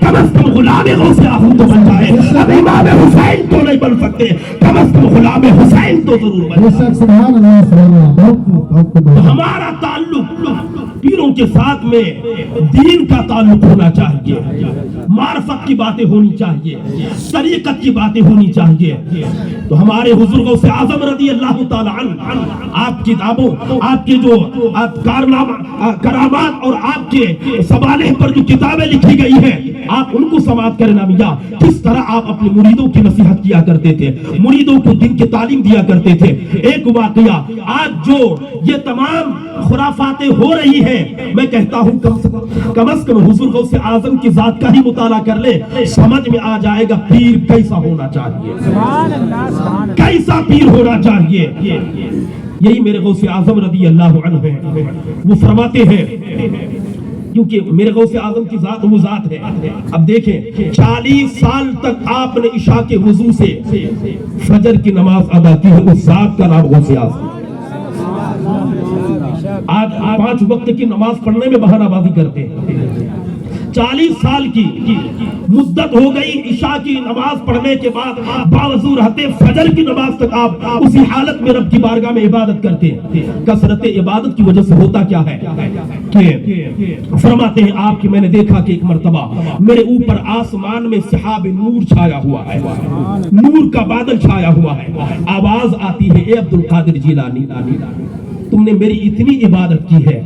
کم از کم غلام غوث اعظم تو بن جائے. اب امام حسین تو نہیں بن سکتے، کم از کم غلام حسین تو ضرور بن جائے. سبحان اللہ سبحان اللہ. ہمارا تعلق پیروں کے ساتھ میں دین کا تعلق ہونا چاہیے، معرفت کی باتیں ہونی چاہیے، طریقت کی باتیں ہونی چاہیے. تو ہمارے حضور غوث اعظم رضی اللہ تعالی عنہ، آپ کتابوں، آپ کے جو کرامات اور آپ کے سوالح پر جو کتابیں لکھی گئی ہیں، آپ ان کو سماعت کریں نامیا. کس طرح آپ اپنے مریدوں کی نصیحت کیا کرتے تھے، مریدوں کو دین کی تعلیم دیا کرتے تھے. ایک واقعہ، آج جو یہ تمام خرافاتیں ہو رہی ہیں، میں کہتا ہوں کم از کم حضور غوث اعظم کی ذات کا ہی مطالعہ کر لے، سمجھ میں آ جائے گا پیر کیسا ہونا چاہیے، کیسا پیر ہونا چاہیے. یہی میرے غوث اعظم رضی اللہ عنہ ہے. وہ فرماتے ہیں، کیونکہ میرے غوث اعظم کی ذات وہ ذات ہے. اب دیکھیں 40 سال تک آپ نے عشاء کے وضو سے فجر کی نماز ادا کی ہے، اس ذات کا نام غوث اعظم. آج 5 وقت کی نماز پڑھنے میں بہانہ بازی کرتے ہیں. 40 سال کی مدت ہو گئی عشاء کی نماز پڑھنے کے بعد باوضو رہتے فجر کی نماز تک آپ اسی حالت میں رب کی بارگاہ میں عبادت کرتے ہیں. کثرت عبادت کی وجہ سے ہوتا کیا ہے کہ فرماتے ہیں آپ کہ میں نے دیکھا کہ ایک مرتبہ میرے اوپر آسمان میں سحاب نور چھایا ہوا ہے، نور کا بادل چھایا ہوا ہے. آواز آتی ہے، اے عبد القادر جیلانی، تم نے میری اتنی عبادت کی ہے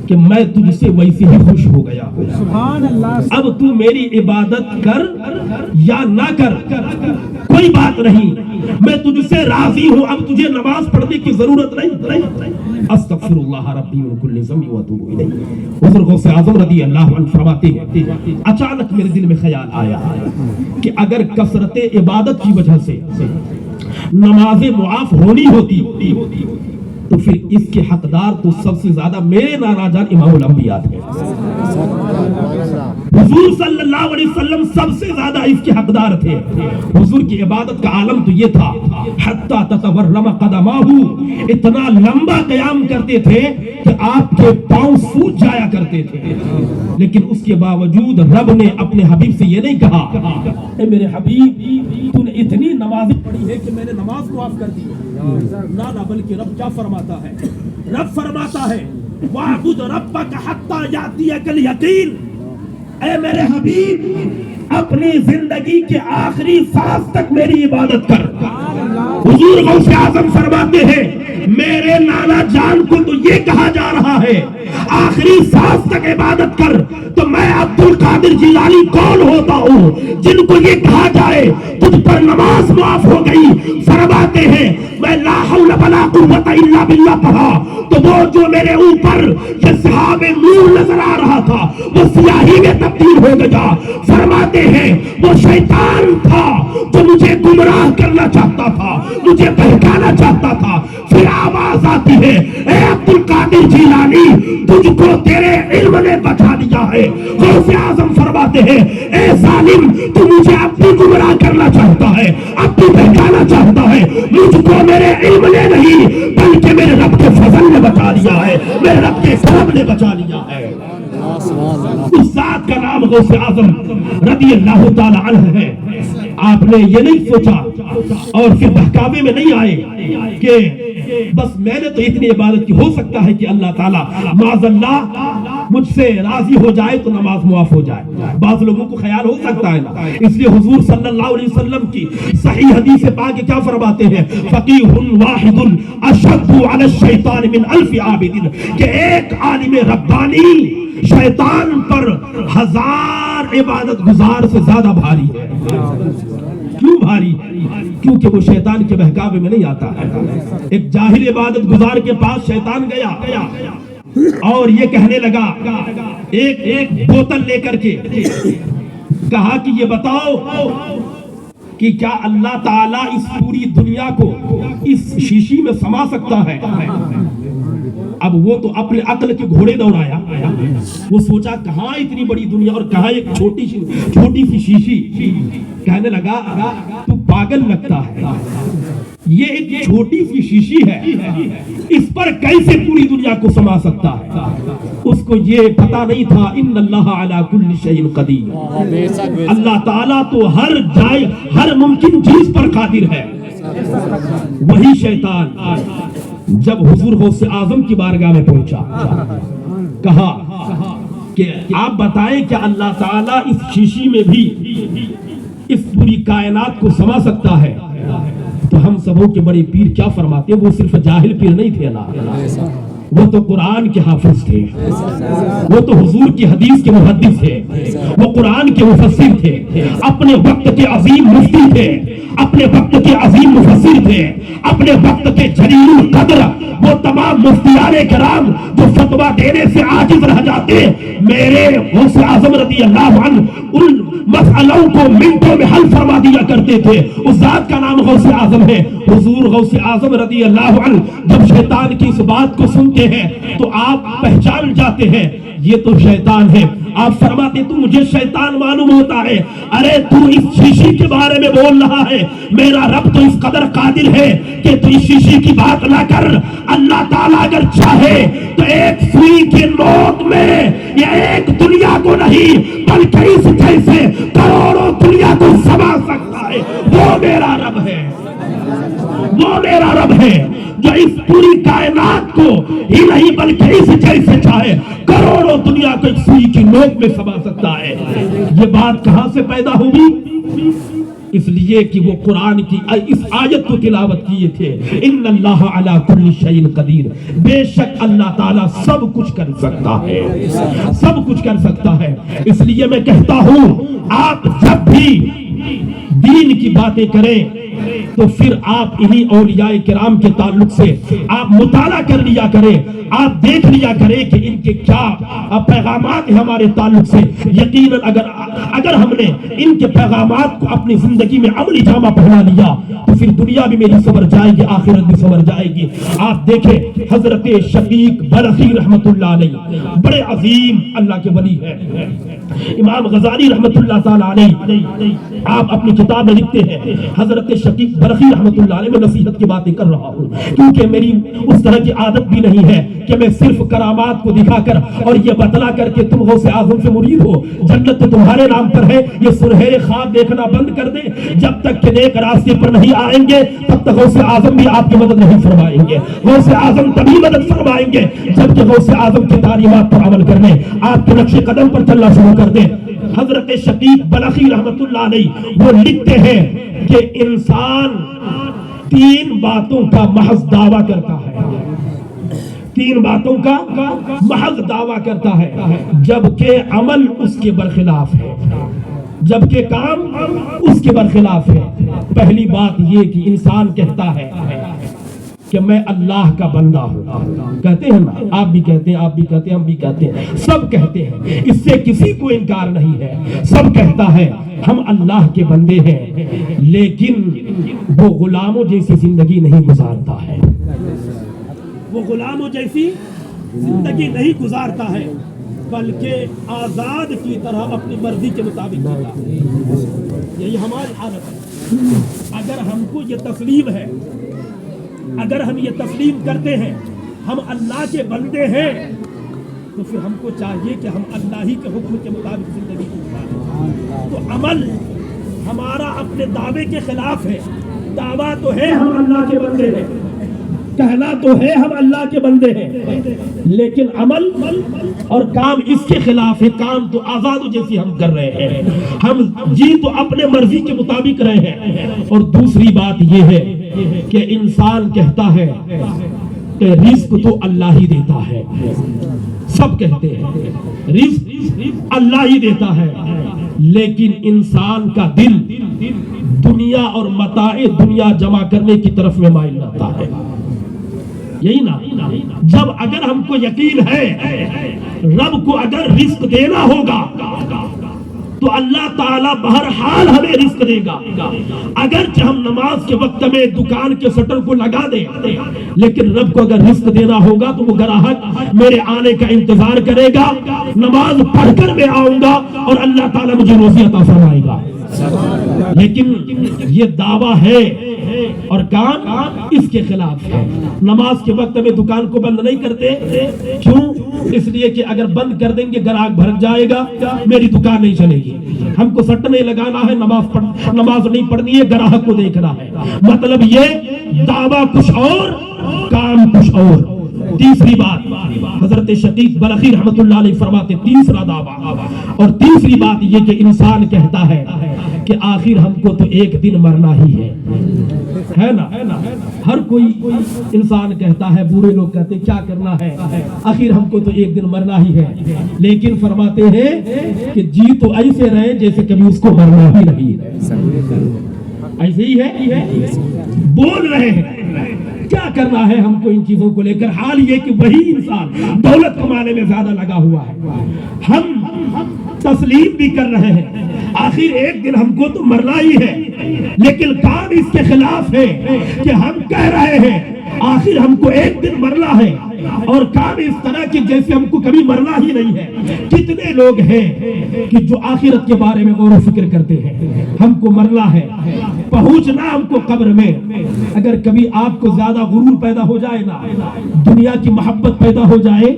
کہ میں تجھ سے ویسے ہی خوش ہو گیا ہوں. سبحان اللہ. اب تو میری عبادت کر یا نہ کر کوئی بات نہیں، میں تجھ سے راضی ہوں، اب تجھے نماز پڑھنے کی ضرورت نہیں. استغفر اللہ ربی من کل ذنب واتوب الیہ. حضور غوث اعظم رضی اللہ عنہ فرماتے ہیں، اچانک میرے دل میں خیال آیا کہ اگر کثرت عبادت کی وجہ سے نمازیں معاف ہونی ہوتی تو پھر اس کے حقدار تو سب سے زیادہ میرے نانا جان امام الانبیاء تھے. حضور صلی اللہ علیہ وسلم سب سے زیادہ اس کے حقدار تھے. حضور کی عبادت کا عالم تو یہ تھا، حتی تتورم قدماہ، اتنا لمبا قیام کرتے تھے کہ آپ کے پاؤں سوج جایا کرتے تھے. لیکن اس کے باوجود رب نے اپنے حبیب سے یہ نہیں کہا اے میرے حبیب تو نے اتنی نمازیں پڑھی ہے کہ میں نے نماز معاف کر دی. نہ بلکہ رب کیا فرماتا ہے؟ رب فرماتا ہے وَاعْبُدْ رَبَّكَ حَتَّى يَأْتِيَكَ الْيَقِينُ. اے میرے حبیب اپنی زندگی کے آخری سانس تک میری عبادت کر. حضور غوث اعظم فرماتے ہیں میرے نانا جان کو تو یہ کہا جا رہا ہے آخری سانس تک عبادت کر، تو میں عبد القادر جیلانی کون ہوتا ہوں جن کو یہ کہا جائے تجھ پر نماز معاف ہو گئی. فرماتے ہیں میں لا حول ولا قوت الا باللہ پڑھا تو وہ جو میرے اوپر یہ سحاب نور نظر آ رہا تھا وہ سیاہی میں تبدیل ہو گیا. فرماتے ہیں وہ شیطان تھا جو مجھے گمراہ کرنا چاہتا تھا، مجھے بہکانا چاہتا تھا. پھر آواز آتی ہے اے عبد القادر جیلانی تجھ کو تیرے علم نے بچا دیا ہے. غوث اعظم فرماتے ہیں اے ظالم تو مجھے اب بھی گمراہ کرنا چاہتا ہے، اب بھی بہکانا چاہتا ہے، مجھ کو میرے علم نے نہیں بلکہ میرے رب کے فضل نے بچا لیا ہے، میرے رب کے کرم نے بچا لیا ہے. اس ذات کا نام غوث اعظم رضی اللہ تعالی عنہ ہے. آپ نے یہ نہیں سوچا اور پھر بہکاوے میں نہیں آئے کہ بس میں نے تو اتنی عبادت کی، ہو سکتا ہے کہ اللہ تعالیٰ معاذ اللہ مجھ سے راضی ہو جائے تو نماز معاف ہو جائے. بعض لوگوں کو خیال ہو سکتا ہے نا، اس لیے حضور صلی اللہ علیہ وسلم کی صحیح حدیث پاک کیا فرماتے ہیں فقیہ واحد اشد علی الشیطان من الف عابد، کہ ایک عالم ربانی شیطان پر 1000 عبادت گزار سے زیادہ بھاری ہے. کیوں بھاری؟ کیونکہ وہ شیطان کے بہکاوے میں نہیں آتا ہے. ایک جاہل عبادت گزار کے پاس شیطان گیا اور یہ کہنے لگا ایک بوتل لے کر کے کہا کہ یہ بتاؤ کہ کیا اللہ تعالیٰ اس پوری دنیا کو اس شیشی میں سما سکتا ہے؟ اب وہ تو اپنے عقل کے گھوڑے دوڑایا، وہ سوچا کہاں اتنی بڑی دنیا اور کہاں ایک چھوٹی سی شیشی. کہنے لگا تو پاگل لگتا ہے، یہ ایک چھوٹی سی شیشی ہے، اس پر کیسے پوری دنیا کو سما سکتا ہے؟ اس کو یہ پتا نہیں تھا ان اللہ علی کل شیء قدیر، اللہ تعالیٰ تو ہر جائے ہر ممکن چیز پر قادر ہے۔ وہی شیطان جب حضور غوث اعظم کی بارگاہ میں پہنچا، کہا کہ آپ بتائیں کہ اللہ تعالیٰ اس شیشی میں بھی اس پوری کائنات کو سما سکتا ہے؟ تو ہم سبوں کے بڑے پیر کیا فرماتے ہیں، وہ صرف جاہل پیر نہیں تھے نا، وہ تو قرآن کے حافظ تھے، وہ تو حضور کی حدیث کے محدث تھے، وہ قرآن کے مفسر تھے، اپنے وقت کے عظیم مفتی تھے، اپنے وقت کے عظیم مفسر تھے، اپنے وقت کے جلیل القدر وہ تمام مفتیان کرام جو فتویٰ دینے سے عاجز رہ جاتے، میرے غوث اعظم رضی اللہ عنہ ان مسئلوں کو منٹوں میں حل فرما دیا کرتے تھے۔ اس ذات کا نام غوث اعظم ہے۔ حضور غوث اعظم رضی اللہ عنہ جب شیطان کی اس بات کو سنتے ہیں تو آپ پہچان جاتے ہیں یہ تو شیطان ہے۔ آپ فرماتے تو مجھے شیطان معلوم ہوتا ہے، ارے تو اس شیشی کے بارے میں بول رہا ہے، میرا رب تو اس قدر قادر ہے کہ تو اس شیشی کی بات نہ کر، اللہ تعالیٰ اگر چاہے تو ایک سوئی کے نوک میں یا ایک دنیا کو نہیں بلکہ اس جیسے کروڑوں دنیا کو سما سکتا ہے۔ وہ میرا رب ہے، وہ میرا رب ہے جو اس پوری کائنات کو ہی نہیں بلکہ اس جیسے چاہے کروڑوں دنیا کو ایک سوئی کی نوک میں سما سکتا ہے۔ یہ بات کہاں سے پیدا ہوگی؟ اس لیے کہ وہ قرآن کی اس آیت کو تلاوت کیے تھے، ان اللہ علی کل شیء قدیر، بے شک اللہ تعالیٰ سب کچھ کر سکتا ہے، سب کچھ کر سکتا ہے۔ اس لیے میں کہتا ہوں آپ جب بھی دین کی باتیں کریں تو پھر آپ انہی اولیاء کرام کے تعلق سے آپ مطالعہ کر لیا کریں، آپ دیکھ لیا کریں کہ ان کے کیا پیغامات ہیں ہمارے تعلق سے۔ یقیناً اگر ہم نے ان کے پیغامات کو اپنی زندگی میں عملی جامہ پہنا لیا تو پھر دنیا بھی میری سنور جائے گی، آخرت بھی سنور جائے گی۔ آپ دیکھیں حضرت شقیق بلخی رحمت اللہ علیہ بڑے عظیم اللہ کے ولی ہے، امام غزالی رحمت اللہ تعالیٰ علیہ آپ اپنی کتاب میں لکھتے ہیں، حضرت شقیق بلخی رحمت اللہ علیہ میں نصیحت کی باتیں کر رہا ہوں کیونکہ میری اس طرح کی عادت بھی نہیں ہے کہ میں صرف کرامات کو دکھا کر اور یہ بتلا کر کے تم غوث اعظم سے مرید ہو، جنت تو تمہارے نام پر ہے، یہ سنہرے خواب دیکھنا بند کر دیں۔ جب تک کہ نیک راستے پر نہیں آئیں گے تب تک غوث اعظم بھی آپ کی مدد نہیں فرمائیں گے۔ غوث اعظم تبھی مدد فرمائیں گے جبکہ غوث اعظم کی تعلیمات پر عمل کرنے، آپ کے نقش قدم پر چلنا شروع کر دیں۔ حضرت شقیق بلخی رحمت اللہ علیہ وہ لکھتے ہیں کہ انسان تین باتوں کا محض دعویٰ کرتا ہے، تین باتوں کا محض دعویٰ کرتا ہے جبکہ عمل اس کے برخلاف ہے، جبکہ کام اس کے برخلاف ہے۔ پہلی بات یہ کہ انسان کہتا ہے کہ میں اللہ کا بندہ ہوں، کہتے ہیں نا، آپ بھی کہتے ہیں، آپ بھی کہتے ہیں، ہم بھی کہتے ہیں، سب کہتے ہیں، اس سے کسی کو انکار نہیں ہے۔ سب کہتا ہے ہم اللہ کے بندے ہیں، لیکن وہ غلاموں جیسی زندگی نہیں گزارتا ہے، وہ غلاموں جیسی زندگی نہیں گزارتا ہے بلکہ آزاد کی طرح اپنی مرضی کے مطابق جیتا ہے۔ یہی ہماری حالت ہے۔ اگر ہم کو یہ تسلیم ہے، اگر ہم یہ تسلیم کرتے ہیں ہم اللہ کے بندے ہیں تو پھر ہم کو چاہیے کہ ہم اللہ ہی کے حکم کے مطابق زندگی گزاریں۔ تو عمل ہمارا اپنے دعوے کے خلاف ہے۔ دعویٰ تو ہے ہم اللہ کے بندے ہیں، کہنا تو ہے ہم اللہ کے بندے ہیں، لیکن عمل اور کام اس کے خلاف ہے۔ کام تو آزاد جیسی ہم کر رہے ہیں، ہم جی تو اپنے مرضی کے مطابق رہے ہیں۔ اور دوسری بات یہ ہے کہ انسان کہتا ہے کہ رزق تو اللہ ہی دیتا ہے، سب کہتے ہیں رزق اللہ ہی دیتا ہے، لیکن انسان کا دل دنیا اور متاع دنیا جمع کرنے کی طرف میں مائل رہتا ہے۔ یہی نا، جب اگر ہم کو یقین ہے رب کو اگر رزق دینا ہوگا تو اللہ تعالیٰ بہرحال ہمیں رزق دے گا۔ اگرچہ ہم نماز کے وقت میں دکان کے شٹر کو لگا دیں لیکن رب کو اگر رزق دینا ہوگا تو وہ گراہک میرے آنے کا انتظار کرے گا، نماز پڑھ کر میں آؤں گا اور اللہ تعالیٰ مجھے روزی عطا فرمائے گا۔ لیکن یہ دعویٰ ہے اور کام اس کے خلاف ہے۔ نماز کے وقت میں دکان کو بند نہیں کرتے، کیوں؟ اس لیے کہ اگر بند کر دیں گے گراہک بھر جائے گا، میری دکان نہیں چلے گی۔ ہم کو سٹ نہیں لگانا ہے، نماز نہیں پڑھنی ہے، گراہک کو دیکھنا ہے۔ مطلب یہ دعویٰ کچھ اور کام کچھ اور۔ تیسری بات حضرت شقیق بلخی رحمت اللہ علیہ فرماتے، تیسرا دعویٰ اور تیسری بات یہ کہ انسان کہتا ہے کہ آخر ہم کو تو ایک دن مرنا ہی ہے نا۔ ہر کوئی انسان کہتا ہے، بوڑھے لوگ کہتے ہیں کیا کرنا ہے، آخر ہم کو تو ایک دن مرنا ہی ہے۔ لیکن فرماتے ہیں کہ جی تو ایسے رہے جیسے کبھی اس کو مرنا ہی نہیں ہے۔ ایسے ہی ہے، بول رہے ہیں کیا کرنا ہے ہم کو ان چیزوں کو لے کر۔ حال یہ کہ وہی انسان دولت کمانے میں زیادہ لگا ہوا ہے، ہم تسلیم بھی کر رہے ہیں آخر ایک دن ہم کو تو مرنا ہی ہے، لیکن کام اس کے خلاف ہے کہ ہم کہہ رہے ہیں آخر ہم کو ایک دن مرنا ہے، اور کام اس طرح کی جیسے ہم کو کبھی مرنا ہی نہیں ہے۔ کتنے لوگ ہیں کہ جو آخرت کے بارے میں غور و فکر کرتے ہیں، ہم کو مرنا ہے، پہنچنا ہم کو قبر میں۔ اگر کبھی آپ کو زیادہ غرور پیدا ہو جائے نا، دنیا کی محبت پیدا ہو جائے،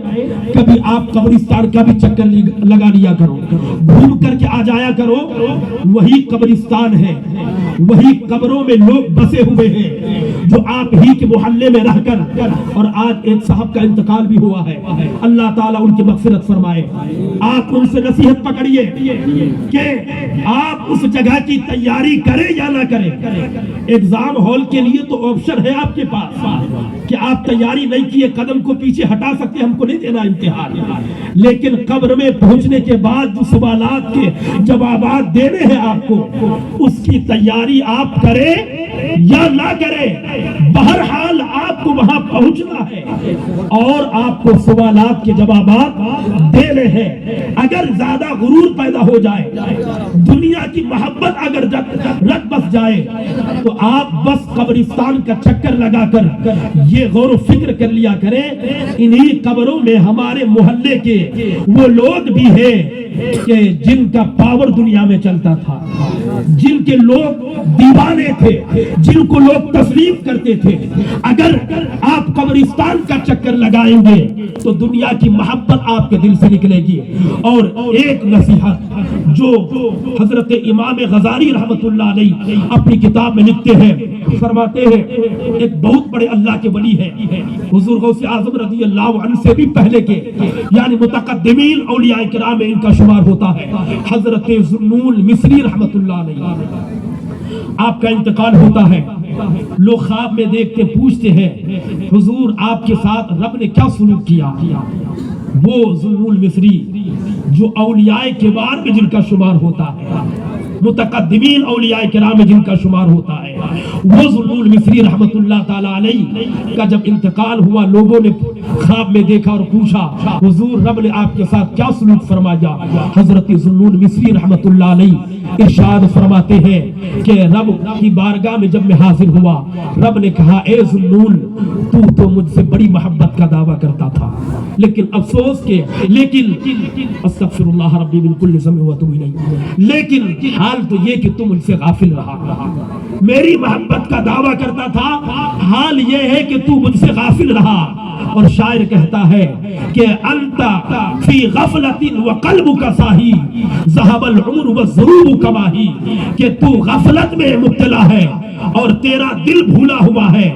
کبھی آپ قبرستان کا بھی چکر لگا لیا کرو، گھوم کر کے آ جایا کرو۔ وہی قبرستان ہے، وہی قبروں میں لوگ بسے ہوئے ہیں جو آپ ہی کے محلے میں رہ کر، اور آج ایک صاحب کا انتقال بھی ہوا ہے، اللہ تعالیٰ ان کی مغفرت فرمائے۔ آپ ان سے نصیحت پکڑیے کہ آپ اس جگہ کی تیاری کریں یا نہ کریں۔ ایگزام ہال کے لیے تو آپشن ہے آپ کے پاس کہ آپ تیاری نہیں کیے قدم کو پیچھے ہٹا سکتے، ہم کو نہیں دینا امتحان، لیکن قبر میں پہنچنے کے بعد جو سوالات کے جوابات دینے ہیں آپ کو، اس کی تیاری آپ کریں یا نہ کریں، بہرحال آپ کو وہاں پہنچنا ہے اور آپ کو سوالات کے جوابات دینے ہیں۔ اگر زیادہ غرور پیدا ہو جائے، دنیا کی محبت اگر رت بس جائے، تو آپ بس قبرستان کا چکر لگا کر یہ غور و فکر کر لیا کریں، انہی قبروں میں ہمارے محلے کے وہ لوگ بھی ہیں کہ جن کا پاور دنیا میں چلتا تھا، جن کے لوگ دیوانے تھے، جن کو لوگ تسلیم کرتے تھے۔ اگر آپ قبرستان کا چکر لگائیں گے تو دنیا کی محبت آپ کے دل سے نکلے گی۔ اور ایک نصیحت جو حضرت امام غزالی رحمت اللہ علیہ اپنی کتاب میں لکھتے ہیں، فرماتے ہیں ایک بہت بڑے اللہ کے ولی ہے، حضور غوث اعظم رضی اللہ عنہ سے بھی پہلے کے یعنی متقدمین اولیاء کرام میں ان کا شمار ہوتا ہے، حضرت ذوالنون مصری رحمت اللہ علیہ۔ آپ کا انتقال ہوتا ہے، لوگ خواب میں دیکھ کے پوچھتے ہیں حضور آپ کے ساتھ رب نے کیا سلوک کیا؟ وہ ذوالنون مصری جو اولیاء کبار میں جن کا شمار ہوتا ہے، متقدمین اولیاء کرام میں جن کا شمار ہوتا ہے، وہ ذوالنون مصری رحمت اللہ تعالیٰ علیہ کا جب انتقال ہوا، لوگوں نے خواب میں دیکھا اور پوچھا حضور رب نے آپ کے ساتھ کیا سلوک فرمایا؟ حضرت ذوالنون مصری رحمت اللہ علیہ ارشاد فرماتے ہیں کہ رب کی بارگاہ میں جب میں حاضر ہوا، رب نے کہا اے ذوالنون تو مجھ سے بڑی محبت کا دعویٰ کرتا تھا، لیکن افسوس کہ استغفر اللہ ربی من کل ذنب واتوب الیہ، لیکن حال تو یہ کہ تم مجھ سے غافل رہا۔ میری محبت کا دعویٰ کرتا تھا، حال یہ ہے کہ تو مجھ سے غافل رہا۔ اور شاعر کہتا ہے کہ انت فی غفلت وقلبک صاحی ذهب العمر والذنوب کماہی، کہ تو غفلت میں مبتلا ہے اور تیرا دل بھولا ہوا ہے۔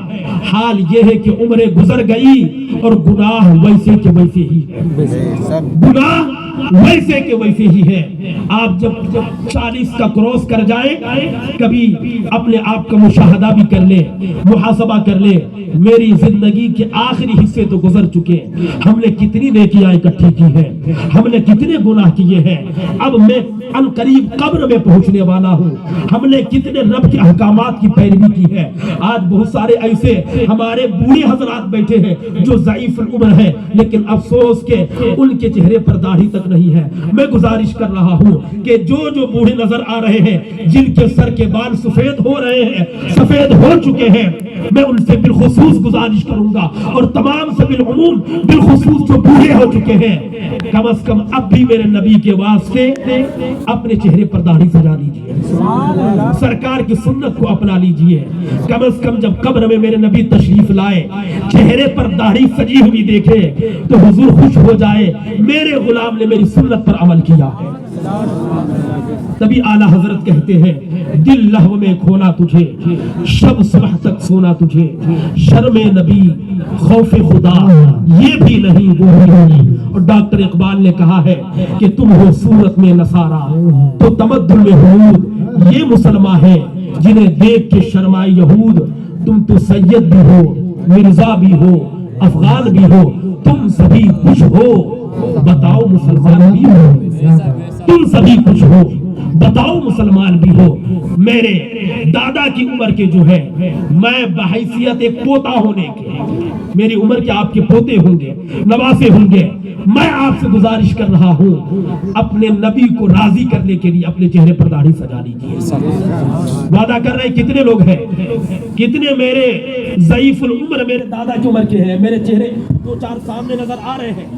حال یہ ہے کہ عمریں گزر گئی اور گناہ ویسے کے ویسے ہی ہے، گناہ ویسے کے ویسے ہی ہے۔ آپ جب 40 کا کراس کر جائے، کبھی اپنے آپ کا مشاہدہ بھی کر لے، محاسبہ کر لے، میری زندگی کے آخری حصے تو گزر چکے، ہم نے کتنی نیکیاں اکٹھی کی ہیں، ہم نے کتنے گناہ کیے ہیں، اب میں ان قریب قبر میں پہنچنے والا ہوں، ہم نے کتنے رب کے احکامات کی پیروی کی ہے۔ آج بہت سارے ایسے ہمارے بوڑھے حضرات بیٹھے ہیں جو ضعیف العمر ہیں، لیکن افسوس کہ ان کے چہرے پر داڑھی تک نہیں ہے۔ میں گزارش کر رہا ہوں کہ جو بوڑھے نظر آ رہے ہیں، جن کے سر کے بال سفید ہو رہے ہیں، سفید ہو چکے ہیں، میں ان سے بالخصوص گزارش کروں گا، اور تمام سے بالعموم بالخصوص جو بوڑھے ہو چکے ہیں، کم از کم اب بھی میرے نبی کے واسطے اپنے چہرے پر داڑھی سجا لیجیے۔ سرکار کی سنت کو اپنا لیجئے. کم از کم جب قبر میں میرے نبی تشریف لائے, چہرے پر داڑھی سجی ہوئی دیکھے تو حضور خوش ہو جائے, میرے غلام نے میری سنت پر عمل کیا ہے. تبھی اعلیٰ حضرت کہتے ہیں دل لہو میں کھونا تجھے, شب صبح تک سونا تجھے, شرم نبی خوف خدا یہ بھی نہیں وہ نہیں. اور ڈاکٹر اقبال نے کہا ہے کہ تم ہو صورت میں نصارا تو تمدن میں ہود, یہ مسلمان ہے جنہیں دیکھ کے شرمائے یہود. تم تو سید بھی ہو, مرزا بھی ہو, افغان بھی ہو, تم سبھی کچھ ہو, بتاؤ مسلمان بھی ہو. تم سبھی کچھ ہو, بتاؤ مسلمان بھی ہو. میرے دادا کی عمر کے جو ہے, میں بحیثیت ایک پوتا ہونے کے, میری عمر کے آپ کے پوتے ہوں گے, نواسے ہوں گے, میں آپ سے گزارش کر رہا ہوں اپنے نبی کو راضی کرنے کے لیے اپنے چہرے پر داڑھی سجا لیجیے. وعدہ کر رہے کتنے لوگ ہیں, کتنے میرے ضعیف العمر میرے دادا کی عمر کے ہیں, میرے چہرے دو چار سامنے نظر آ رہے ہیں.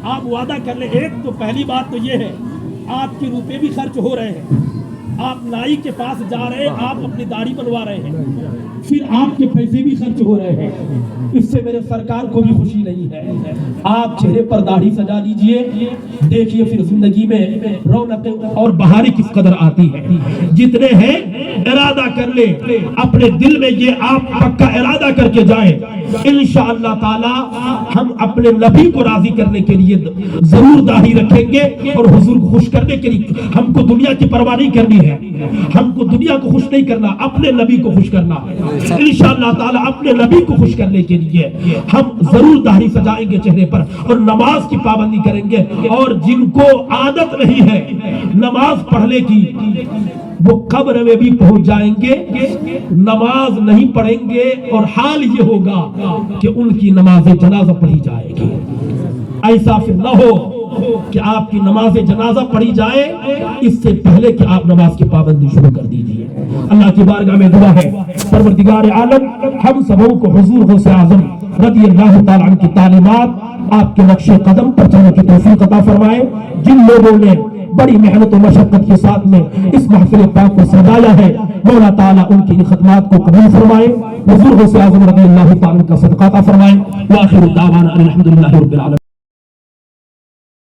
آپ وعدہ کر لیں. ایک تو پہلی بات تو یہ ہے آپ کے روپے بھی خرچ ہو رہے ہیں, آپ نائی کے پاس جا رہے ہیں, آپ اپنی داڑھی بنوا رہے ہیں, پھر آپ کے پیسے بھی خرچ ہو رہے ہیں. اس سے میرے سرکار کو بھی خوشی نہیں ہے. آپ چہرے پر داڑھی سجا لیجئے, دیکھیے پھر زندگی میں رونقیں اور بہاری کس قدر آتی ہے. جتنے ہیں ارادہ کر لے اپنے دل میں, یہ آپ پکا ارادہ کر کے جائیں, انشاءاللہ تعالی ہم اپنے نبی کو راضی کرنے کے لیے ضرور داڑھی رکھیں گے. اور حضور کو خوش کرنے کے لیے ہم کو دنیا کی پرواہ نہیں کرنی ہے, ہم کو دنیا کو خوش نہیں کرنا, اپنے نبی کو خوش کرنا ہے. انشاءاللہ تعالی اپنے نبی کو خوش کرنے کے لیے ہم ضرور داڑھی سجائیں گے چہرے پر, اور نماز کی پابندی کریں گے. اور جن کو عادت نہیں ہے نماز پڑھنے کی, وہ قبر میں بھی پہنچ جائیں گے, نماز نہیں پڑھیں گے, اور حال یہ ہوگا کہ ان کی نماز جنازہ پڑھی جائے گی. ایسا پھر نہ ہو کہ آپ کی نماز جنازہ پڑھی جائے اس سے پہلے کہ آپ نماز کی پابندی شروع کر دیجئے. اللہ کی بارگاہ میں دعا ہے پروردگار عالم ہم سبوں کو حضور غوث اعظم رضی اللہ تعالی عنہ کی تعلیمات, آپ کے نقش قدم پر چلنے کی توفیق عطا فرمائے. جن لوگوں نے بڑی محنت و مشقت کے ساتھ میں اس محفل پاک کو سجایا ہے, مولا تعالیٰ ان کی خدمات کو قبول فرمائے, حضور غوث اعظم رضی اللہ تعالی عنہ کا صدقہ عطا فرمائے. وآخر دعوانا الحمدللہ رب العالمین.